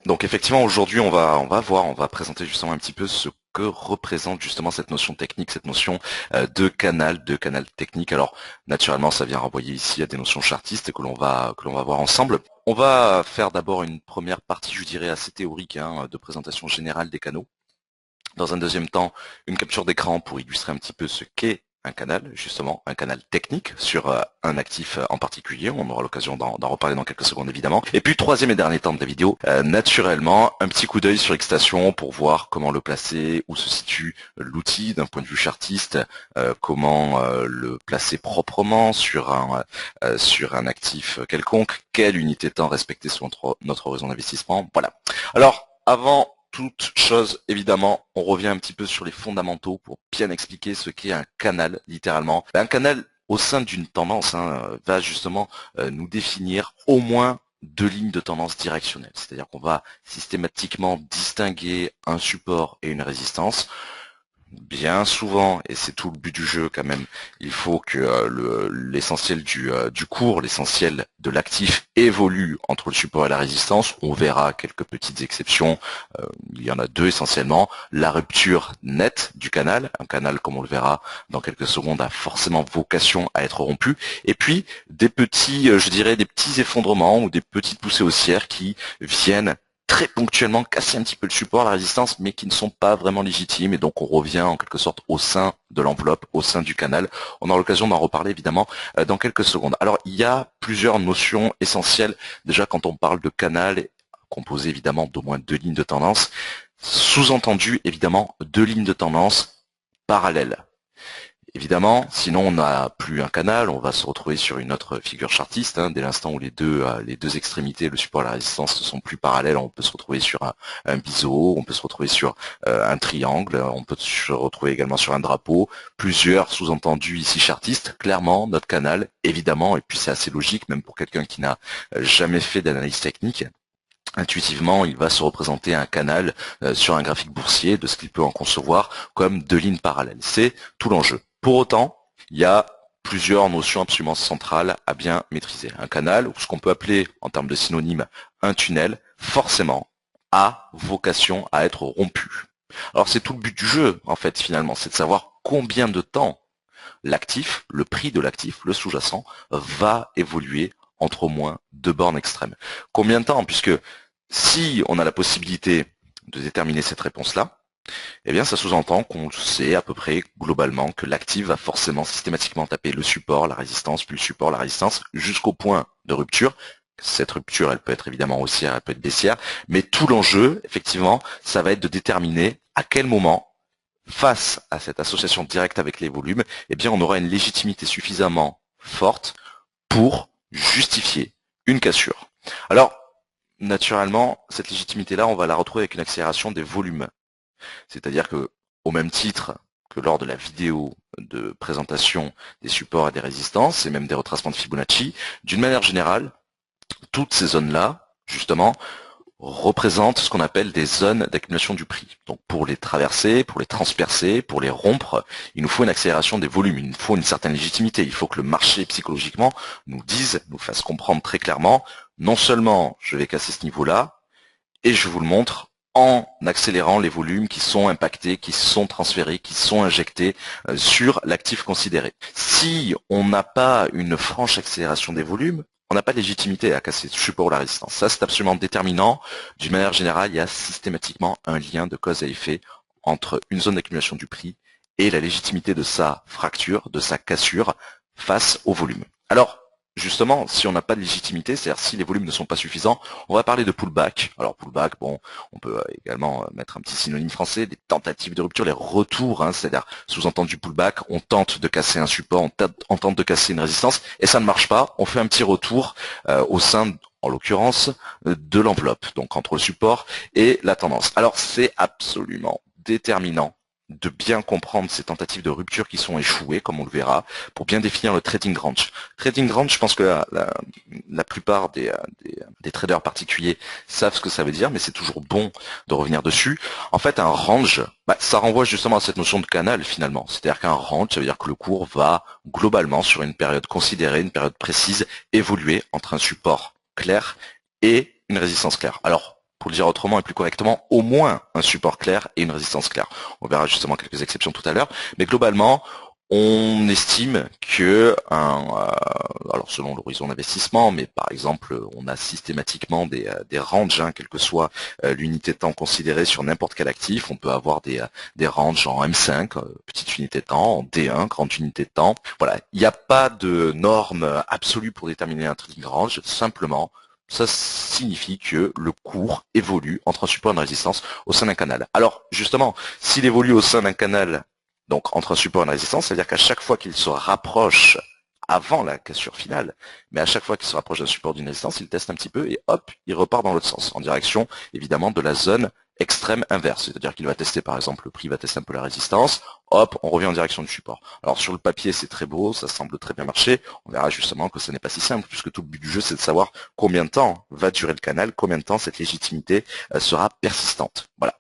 Donc effectivement, aujourd'hui, on va présenter justement un petit peu ce que représente justement cette notion technique, cette notion de canal technique. Alors naturellement, ça vient renvoyer ici à des notions chartistes que l'on va voir ensemble. On va faire d'abord une première partie, je dirais, assez théorique, hein, de présentation générale des canaux. Dans un deuxième temps, une capture d'écran pour illustrer un petit peu ce qu'est un canal, justement, un canal technique sur un actif en particulier. On aura l'occasion d'en reparler dans quelques secondes, évidemment. Et puis, troisième et dernier temps de la vidéo, naturellement, un petit coup d'œil sur Xstation pour voir comment le placer, où se situe l'outil d'un point de vue chartiste, comment le placer proprement sur un actif quelconque, quelle unité de temps respecter sur notre horizon d'investissement. Voilà. Alors, avant toute chose, évidemment, on revient un petit peu sur les fondamentaux pour bien expliquer ce qu'est un canal, littéralement. Un canal, au sein d'une tendance, va justement nous définir au moins deux lignes de tendance directionnelle. C'est-à-dire qu'on va systématiquement distinguer un support et une résistance. Bien souvent, et c'est tout le but du jeu quand même, il faut que l'essentiel du cours, l'essentiel de l'actif évolue entre le support et la résistance. On verra quelques petites exceptions, il y en a deux essentiellement. La rupture nette du canal, un canal comme on le verra dans quelques secondes a forcément vocation à être rompu. Et puis des petits, je dirais des petits effondrements ou des petites poussées haussières qui viennent très ponctuellement casser un petit peu le support, la résistance, mais qui ne sont pas vraiment légitimes. Et donc on revient en quelque sorte au sein de l'enveloppe, au sein du canal. On aura l'occasion d'en reparler évidemment dans quelques secondes. Alors il y a plusieurs notions essentielles. Déjà quand on parle de canal, composé évidemment d'au moins deux lignes de tendance, sous-entendu évidemment deux lignes de tendance parallèles. Évidemment, sinon on n'a plus un canal, on va se retrouver sur une autre figure chartiste, dès l'instant où les deux extrémités, le support et la résistance, ne sont plus parallèles, on peut se retrouver sur un biseau, on peut se retrouver sur un triangle, on peut se retrouver également sur un drapeau, plusieurs sous-entendus ici chartistes. Clairement, notre canal, évidemment, et puis c'est assez logique, même pour quelqu'un qui n'a jamais fait d'analyse technique, intuitivement, il va se représenter un canal sur un graphique boursier de ce qu'il peut en concevoir comme deux lignes parallèles. C'est tout l'enjeu. Pour autant, il y a plusieurs notions absolument centrales à bien maîtriser. Un canal, ou ce qu'on peut appeler en termes de synonyme un tunnel, forcément a vocation à être rompu. Alors c'est tout le but du jeu, en fait, finalement, c'est de savoir combien de temps l'actif, le prix de l'actif, le sous-jacent, va évoluer entre au moins deux bornes extrêmes. Combien de temps? Puisque si on a la possibilité de déterminer cette réponse-là, eh bien ça sous-entend qu'on sait à peu près globalement que l'actif va forcément systématiquement taper le support, la résistance, puis le support, la résistance, jusqu'au point de rupture. Cette rupture, elle peut être évidemment haussière, elle peut être baissière, mais tout l'enjeu, effectivement, ça va être de déterminer à quel moment, face à cette association directe avec les volumes, eh bien on aura une légitimité suffisamment forte pour justifier une cassure. Alors, naturellement, cette légitimité-là, on va la retrouver avec une accélération des volumes. C'est-à-dire que, au même titre que lors de la vidéo de présentation des supports et des résistances, et même des retracements de Fibonacci, d'une manière générale, toutes ces zones-là, justement, représentent ce qu'on appelle des zones d'accumulation du prix. Donc pour les traverser, pour les transpercer, pour les rompre, il nous faut une accélération des volumes, il nous faut une certaine légitimité. Il faut que le marché psychologiquement nous dise, nous fasse comprendre très clairement, non seulement je vais casser ce niveau-là, et je vous le montre en accélérant les volumes qui sont impactés, qui sont transférés, qui sont injectés sur l'actif considéré. Si on n'a pas une franche accélération des volumes, on n'a pas de légitimité à casser ce support ou la résistance. Ça, c'est absolument déterminant. D'une manière générale, il y a systématiquement un lien de cause à effet entre une zone d'accumulation du prix et la légitimité de sa fracture, de sa cassure face au volume. Alors, justement, si on n'a pas de légitimité, c'est-à-dire si les volumes ne sont pas suffisants, on va parler de pullback. Alors pullback, bon, on peut également mettre un petit synonyme français, des tentatives de rupture, les retours, c'est-à-dire sous-entendu pullback, on tente de casser un support, on tente de casser une résistance, et ça ne marche pas, on fait un petit retour au sein, en l'occurrence, de l'enveloppe, donc entre le support et la tendance. Alors c'est absolument déterminant de bien comprendre ces tentatives de rupture qui sont échouées, comme on le verra, pour bien définir le trading range. Trading range, je pense que la plupart des traders particuliers savent ce que ça veut dire, mais c'est toujours bon de revenir dessus. En fait, un range, ça renvoie justement à cette notion de canal finalement. C'est-à-dire qu'un range, ça veut dire que le cours va globalement, sur une période considérée, une période précise, évoluer entre un support clair et une résistance claire. Alors, pour le dire autrement et plus correctement, au moins un support clair et une résistance claire. On verra justement quelques exceptions tout à l'heure, mais globalement, on estime que, alors selon l'horizon d'investissement, mais par exemple, on a systématiquement des ranges, hein, quelle que soit l'unité de temps considérée sur n'importe quel actif. On peut avoir des ranges en M5, petite unité de temps, en D1, grande unité de temps. Voilà, il n'y a pas de norme absolue pour déterminer un trading range, simplement, ça signifie que le cours évolue entre un support et une résistance au sein d'un canal. Alors, justement, s'il évolue au sein d'un canal, donc entre un support et une résistance, c'est-à-dire qu'à chaque fois qu'il se rapproche avant la cassure finale, mais à chaque fois qu'il se rapproche d'un support d'une résistance, il teste un petit peu et hop, il repart dans l'autre sens, en direction évidemment de la zone extrême inverse. C'est-à-dire qu'il va tester par exemple le prix, va tester un peu la résistance, hop, on revient en direction du support. Alors sur le papier c'est très beau, ça semble très bien marcher, on verra justement que ce n'est pas si simple, puisque tout le but du jeu c'est de savoir combien de temps va durer le canal, combien de temps cette légitimité sera persistante. Voilà,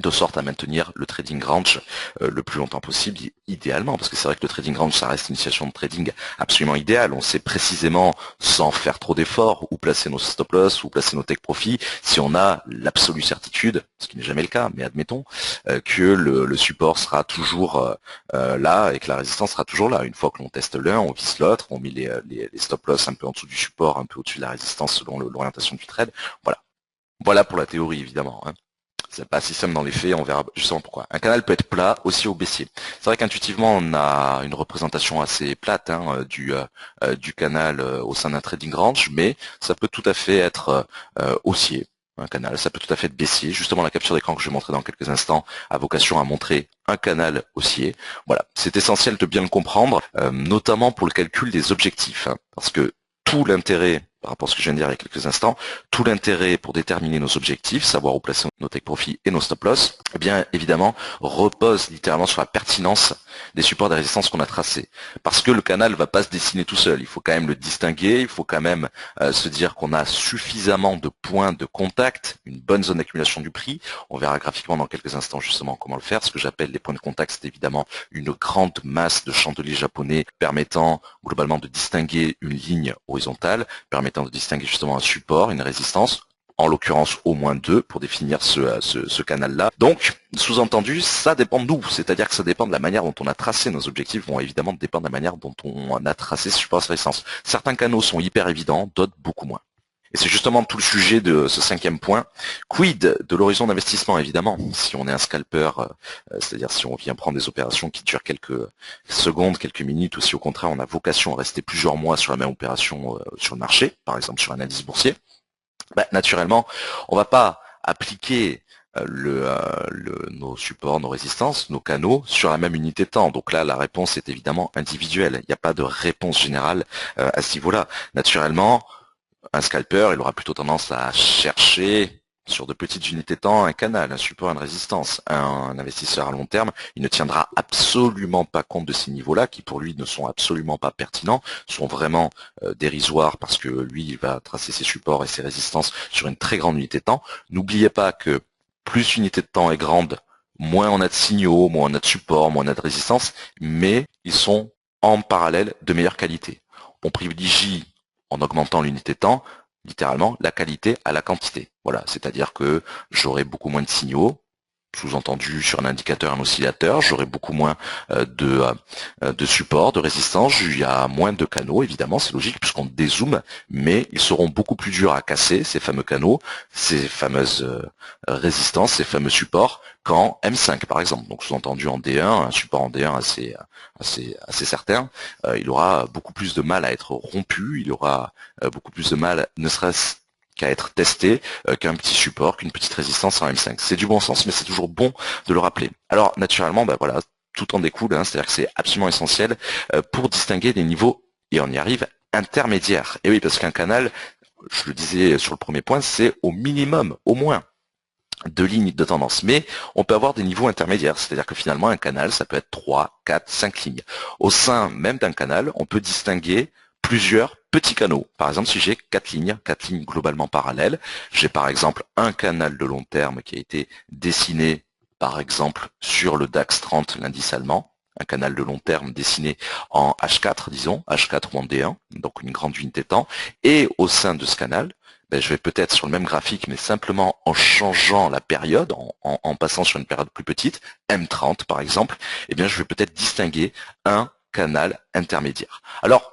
de sorte à maintenir le trading range le plus longtemps possible, idéalement, parce que c'est vrai que le trading range, ça reste une situation de trading absolument idéale. On sait précisément, sans faire trop d'efforts, où placer nos stop loss, où placer nos take profit, si on a l'absolue certitude, ce qui n'est jamais le cas, mais admettons, que le support sera toujours là et que la résistance sera toujours là. Une fois que l'on teste l'un, on vise l'autre, on met les stop loss un peu en dessous du support, un peu au-dessus de la résistance selon l'orientation du trade. Voilà. Voilà pour la théorie, évidemment, hein. C'est pas si simple dans les faits, on verra justement pourquoi. Un canal peut être plat aussi ou baissier. C'est vrai qu'intuitivement, on a une représentation assez plate, hein, du canal au sein d'un trading range, mais ça peut tout à fait être haussier, un canal, ça peut tout à fait être baissier. Justement, la capture d'écran que je vais montrer dans quelques instants a vocation à montrer un canal haussier. Voilà, c'est essentiel de bien le comprendre, notamment pour le calcul des objectifs, hein, parce que tout l'intérêt, par rapport à ce que je viens de dire il y a quelques instants, tout l'intérêt pour déterminer nos objectifs, savoir où placer nos take profit et nos stop loss, eh bien évidemment repose littéralement sur la pertinence des supports de résistance qu'on a tracés. Parce que le canal va pas se dessiner tout seul, il faut quand même le distinguer, il faut quand même se dire qu'on a suffisamment de points de contact, une bonne zone d'accumulation du prix. On verra graphiquement dans quelques instants justement comment le faire. Ce que j'appelle les points de contact, c'est évidemment une grande masse de chandeliers japonais permettant globalement de distinguer une ligne horizontale, permettant de distinguer justement un support, une résistance, en l'occurrence au moins deux pour définir ce canal-là. Donc, sous-entendu, ça dépend de nous, c'est-à-dire que ça dépend de la manière dont on a tracé nos objectifs, vont évidemment dépendre de la manière dont on a tracé ce support, cette résistance. Certains canaux sont hyper évidents, d'autres beaucoup moins. Et c'est justement tout le sujet de ce cinquième point. Quid de l'horizon d'investissement, évidemment. Si on est un scalper, c'est-à-dire si on vient prendre des opérations qui durent quelques secondes, quelques minutes, ou si au contraire on a vocation à rester plusieurs mois sur la même opération sur le marché, par exemple sur un indice boursier, naturellement, on ne va pas appliquer nos supports, nos résistances, nos canaux sur la même unité de temps. Donc là, la réponse est évidemment individuelle. Il n'y a pas de réponse générale à ce niveau-là. Naturellement, un scalper, il aura plutôt tendance à chercher sur de petites unités de temps un canal, un support, une résistance. Un investisseur à long terme, il ne tiendra absolument pas compte de ces niveaux-là qui pour lui ne sont absolument pas pertinents, sont vraiment dérisoires parce que lui, il va tracer ses supports et ses résistances sur une très grande unité de temps. N'oubliez pas que plus l'unité de temps est grande, moins on a de signaux, moins on a de supports, moins on a de résistance, mais ils sont en parallèle de meilleure qualité. On privilégie en augmentant l'unité de temps, littéralement, la qualité à la quantité. Voilà, c'est-à-dire que j'aurai beaucoup moins de signaux, sous-entendu sur un indicateur, un oscillateur, j'aurai beaucoup moins de support, de résistance, il y a moins de canaux, évidemment, c'est logique puisqu'on dézoome, mais ils seront beaucoup plus durs à casser, ces fameux canaux, ces fameuses résistances, ces fameux supports, qu'en M5 par exemple. Donc sous-entendu en D1, un support en D1 assez certain, il aura beaucoup plus de mal à être rompu, il aura beaucoup plus de mal, ne serait-ce qu'à être testé, qu'un petit support, qu'une petite résistance en M5. C'est du bon sens, mais c'est toujours bon de le rappeler. Alors naturellement, voilà, tout en découle, hein, c'est-à-dire que c'est absolument essentiel pour distinguer les niveaux, et on y arrive, intermédiaires. Et oui, parce qu'un canal, je le disais sur le premier point, c'est au minimum, au moins, deux lignes de tendance. Mais on peut avoir des niveaux intermédiaires, c'est-à-dire que finalement, un canal, ça peut être 3, 4, 5 lignes. Au sein même d'un canal, on peut distinguer plusieurs petits canaux. Par exemple, si j'ai quatre lignes globalement parallèles, j'ai par exemple un canal de long terme qui a été dessiné par exemple sur le DAX 30, l'indice allemand, un canal de long terme dessiné en H4, disons, H4 ou en D1, donc une grande unité de temps, et au sein de ce canal, ben, je vais peut-être sur le même graphique, mais simplement en changeant la période, en passant sur une période plus petite, M30 par exemple, eh bien je vais peut-être distinguer un canal intermédiaire. Alors,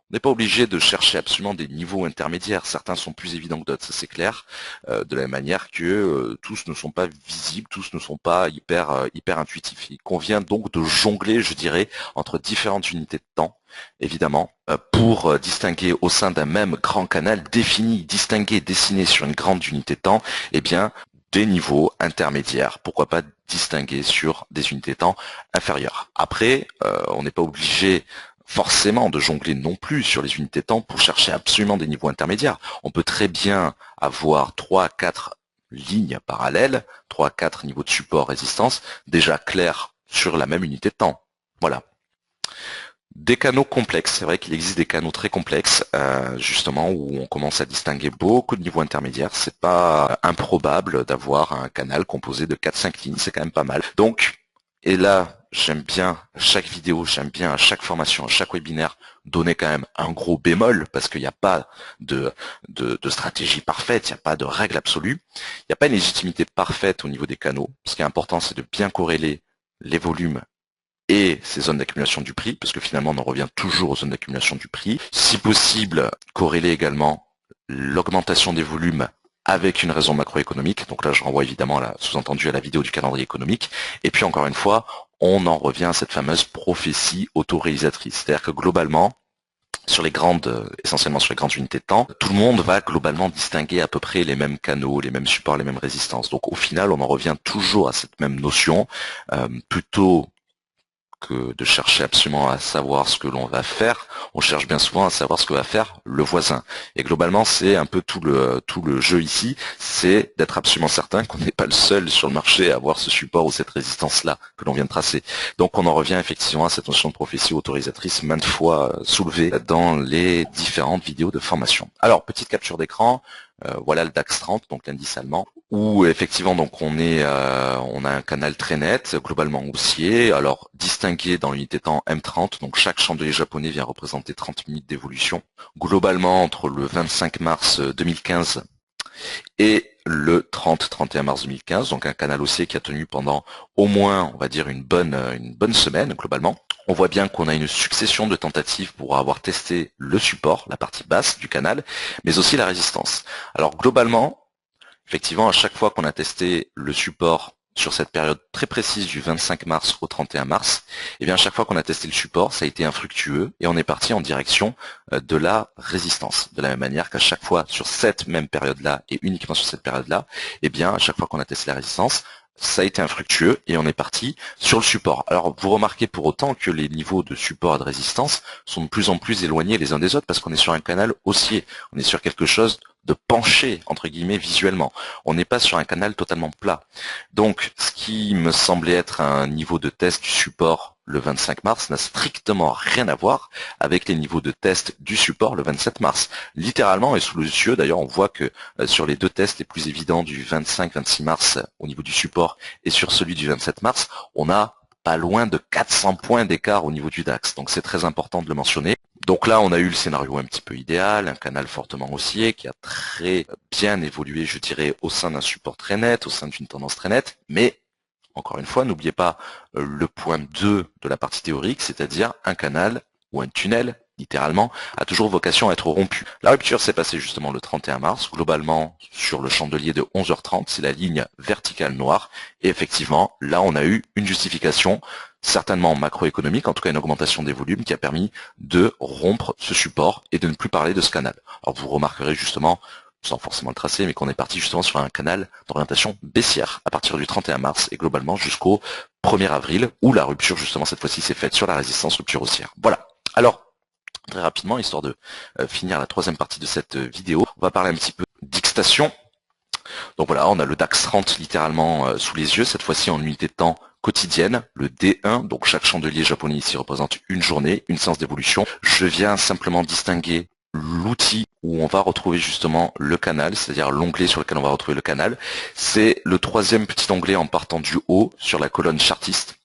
on n'est pas obligé de chercher absolument des niveaux intermédiaires. Certains sont plus évidents que d'autres, ça c'est clair. De la même manière que tous ne sont pas visibles, tous ne sont pas hyper intuitifs. Il convient donc de jongler, je dirais, entre différentes unités de temps, évidemment, pour distinguer au sein d'un même grand canal défini, distingué, dessiné sur une grande unité de temps, eh bien, des niveaux intermédiaires. Pourquoi pas distinguer sur des unités de temps inférieures. Après, on n'est pas obligé forcément de jongler non plus sur les unités de temps pour chercher absolument des niveaux intermédiaires. On peut très bien avoir 3-4 lignes parallèles, 3-4 niveaux de support résistance, déjà clairs sur la même unité de temps. Voilà. Des canaux complexes, c'est vrai qu'il existe des canaux très complexes, justement, où on commence à distinguer beaucoup de niveaux intermédiaires. C'est pas improbable d'avoir un canal composé de 4-5 lignes, c'est quand même pas mal. Donc, et là, j'aime bien à chaque vidéo, j'aime bien à chaque formation, à chaque webinaire, donner quand même un gros bémol, parce qu'il n'y a pas de stratégie parfaite, il n'y a pas de règle absolue, il n'y a pas une légitimité parfaite au niveau des canaux. Ce qui est important, c'est de bien corréler les volumes et ces zones d'accumulation du prix, parce que finalement on en revient toujours aux zones d'accumulation du prix. Si possible, corréler également l'augmentation des volumes avec une raison macroéconomique. Donc là, je renvoie évidemment sous-entendu à la vidéo du calendrier économique. Et puis encore une fois, on en revient à cette fameuse prophétie autoréalisatrice. C'est-à-dire que globalement, essentiellement sur les grandes unités de temps, tout le monde va globalement distinguer à peu près les mêmes canaux, les mêmes supports, les mêmes résistances. Donc au final, on en revient toujours à cette même notion, plutôt que de chercher absolument à savoir ce que l'on va faire, on cherche bien souvent à savoir ce que va faire le voisin. Et globalement, c'est un peu tout le jeu ici, c'est d'être absolument certain qu'on n'est pas le seul sur le marché à avoir ce support ou cette résistance-là que l'on vient de tracer. Donc on en revient effectivement à cette notion de prophétie autorisatrice maintes fois soulevée dans les différentes vidéos de formation. Alors, petite capture d'écran. Voilà le DAX 30, donc l'indice allemand, où effectivement donc on a un canal très net, globalement haussier, alors distingué dans l'unité de temps M30, donc chaque chandelier japonais vient représenter 30 minutes d'évolution. Globalement entre le 25 mars 2015 et le 30-31 mars 2015, donc un canal haussier qui a tenu pendant au moins, on va dire, une bonne semaine globalement. On voit bien qu'on a une succession de tentatives pour avoir testé le support, la partie basse du canal, mais aussi la résistance. Alors globalement, effectivement, à chaque fois qu'on a testé le support sur cette période très précise du 25 mars au 31 mars, et bien à chaque fois qu'on a testé le support, ça a été infructueux et on est parti en direction de la résistance. De la même manière qu'à chaque fois sur cette même période-là et uniquement sur cette période-là, et bien à chaque fois qu'on a testé la résistance, ça a été infructueux et on est parti sur le support. Alors vous remarquez pour autant que les niveaux de support et de résistance sont de plus en plus éloignés les uns des autres parce qu'on est sur un canal haussier, on est sur quelque chose de penché, entre guillemets, visuellement. On n'est pas sur un canal totalement plat. Donc, ce qui me semblait être un niveau de test du support le 25 mars n'a strictement rien à voir avec les niveaux de test du support le 27 mars. Littéralement, et sous les yeux, d'ailleurs, on voit que sur les deux tests les plus évidents du 25-26 mars au niveau du support et sur celui du 27 mars, on a pas loin de 400 points d'écart au niveau du DAX. Donc c'est très important de le mentionner. Donc là, on a eu le scénario un petit peu idéal, un canal fortement haussier qui a très bien évolué, je dirais, au sein d'un support très net, au sein d'une tendance très nette. Mais, encore une fois, n'oubliez pas le point 2 de la partie théorique, c'est-à-dire un canal ou un tunnel, littéralement, a toujours vocation à être rompu. La rupture s'est passée justement le 31 mars, globalement sur le chandelier de 11h30, c'est la ligne verticale noire, et effectivement, là on a eu une justification, certainement macroéconomique, en tout cas une augmentation des volumes qui a permis de rompre ce support et de ne plus parler de ce canal. Alors vous remarquerez justement, sans forcément le tracer, mais qu'on est parti justement sur un canal d'orientation baissière à partir du 31 mars et globalement jusqu'au 1er avril, où la rupture justement cette fois-ci s'est faite sur la résistance rupture haussière. Voilà. Alors, très rapidement, histoire de finir la troisième partie de cette vidéo, on va parler un petit peu d'X-station. Donc voilà, on a le DAX 30 littéralement sous les yeux, cette fois-ci en unité de temps quotidienne, le D1, donc chaque chandelier japonais ici représente une journée, une séance d'évolution. Je viens simplement distinguer l'outil où on va retrouver justement le canal, c'est-à-dire l'onglet sur lequel on va retrouver le canal. C'est le troisième petit onglet en partant du haut sur la colonne chartiste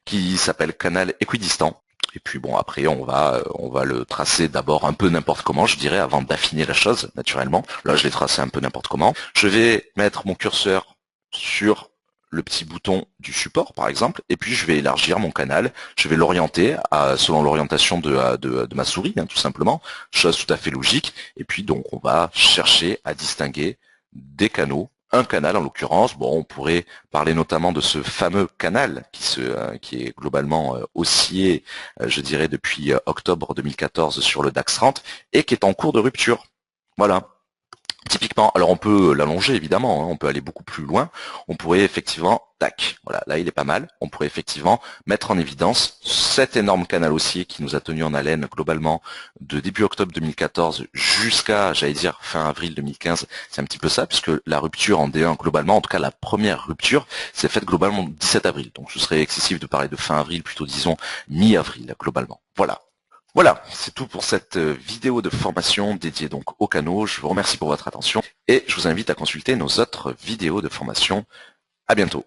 qui s'appelle canal équidistant. Et puis bon, après on va le tracer d'abord un peu n'importe comment, je dirais, avant d'affiner la chose, naturellement. Là, je l'ai tracé un peu n'importe comment. Je vais mettre mon curseur sur le petit bouton du support, par exemple, et puis je vais élargir mon canal. Je vais l'orienter selon l'orientation de ma souris, hein, tout simplement. Chose tout à fait logique. Et puis donc, on va chercher à distinguer des canaux. Un canal en l'occurrence, bon, on pourrait parler notamment de ce fameux canal qui est globalement haussier, je dirais depuis octobre 2014 sur le DAX 30 et qui est en cours de rupture. Voilà. Typiquement, alors on peut l'allonger évidemment, hein, on peut aller beaucoup plus loin, on pourrait effectivement, tac, voilà, là il est pas mal, on pourrait effectivement mettre en évidence cet énorme canal haussier qui nous a tenu en haleine globalement de début octobre 2014 jusqu'à, j'allais dire, fin avril 2015, c'est un petit peu ça, puisque la rupture en D1 globalement, en tout cas la première rupture, s'est faite globalement le 17 avril, donc ce serait excessif de parler de fin avril, plutôt disons mi-avril globalement. Voilà. Voilà, c'est tout pour cette vidéo de formation dédiée donc aux canaux. Je vous remercie pour votre attention et je vous invite à consulter nos autres vidéos de formation. À bientôt.